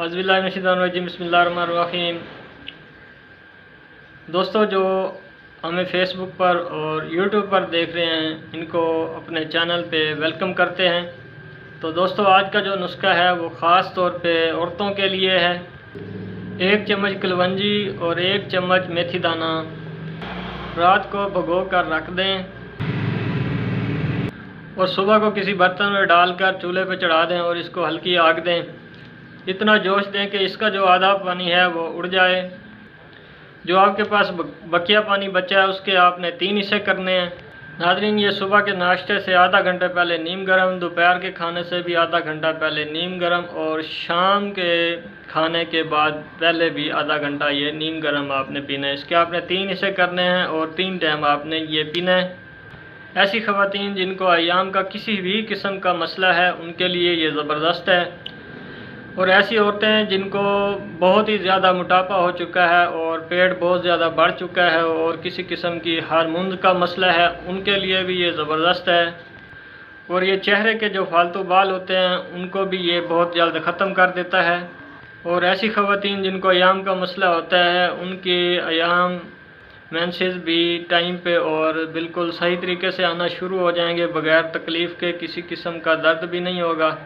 औज़ुबिल्लाहिमिनश्शैतानिर्रजीम बिस्मिल्लाहिर्रहमानिर्रहीम। दोस्तों, जो हमें फेसबुक पर और यूट्यूब पर देख रहे हैं, इनको अपने चैनल पे वेलकम करते हैं। तो दोस्तों, आज का जो नुस्खा है वो ख़ास तौर पे औरतों के लिए है। 1 चम्मच कलवंजी और 1 चम्मच मेथी दाना रात को भिगो कर रख दें और सुबह को किसी बर्तन में डालकर चूल्हे पे चढ़ा दें और इसको हल्की आग दें। इतना जोश दें कि इसका जो आधा पानी है वो उड़ जाए। जो आपके पास बकिया पानी बचा है उसके आपने 3 हिस्से करने हैं। नाज़रीन, ये सुबह के नाश्ते से आधा घंटा पहले नीम गर्म, दोपहर के खाने से भी आधा घंटा पहले नीम गर्म और शाम के खाने के बाद पहले भी आधा घंटा ये नीम गर्म आपने पीना है। इसके आपने 3 हिस्से करने हैं और 3 टाइम आपने ये पीना है। ऐसी ख़वातीन जिनको अय्याम का किसी भी किस्म का मसला है उनके लिए ये ज़बरदस्त है। और ऐसी औरतें जिनको बहुत ही ज़्यादा मोटापा हो चुका है और पेट बहुत ज़्यादा बढ़ चुका है और किसी किस्म की हार्मोन का मसला है, उनके लिए भी ये ज़बरदस्त है। और ये चेहरे के जो फालतू बाल होते हैं उनको भी ये बहुत जल्द ख़त्म कर देता है। और ऐसी ख़वातीन जिनको अय्याम का मसला होता है उनके अय्याम मेंसेस भी टाइम पे और बिल्कुल सही तरीके से आना शुरू हो जाएंगे, बग़ैर तकलीफ़ के। किसी किस्म का दर्द भी नहीं होगा।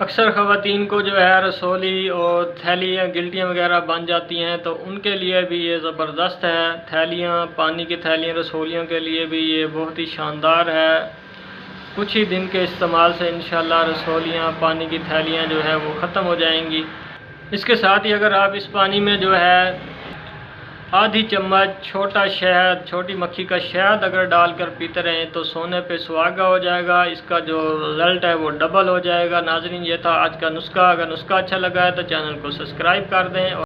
अक्सर ख़वातीन को जो है रसोली और थैलियाँ गिल्टियाँ वगैरह बन जाती हैं, तो उनके लिए भी ये ज़बरदस्त है। थैलियाँ, पानी की थैलियाँ रसोलियों के लिए भी ये बहुत ही शानदार है। कुछ ही दिन के इस्तेमाल से इंशाल्लाह रसोलियाँ, पानी की थैलियाँ जो है वो ख़त्म हो जाएंगी। इसके साथ ही अगर आप इस पानी में जो है आधी चम्मच छोटा शहद, छोटी मक्खी का शहद अगर डालकर पीते रहें तो सोने पे सुहागा हो जाएगा। इसका जो रिज़ल्ट है वो डबल हो जाएगा। नाज़रीन, ये था आज का नुस्खा। अगर नुस्खा अच्छा लगा है तो चैनल को सब्सक्राइब कर दें।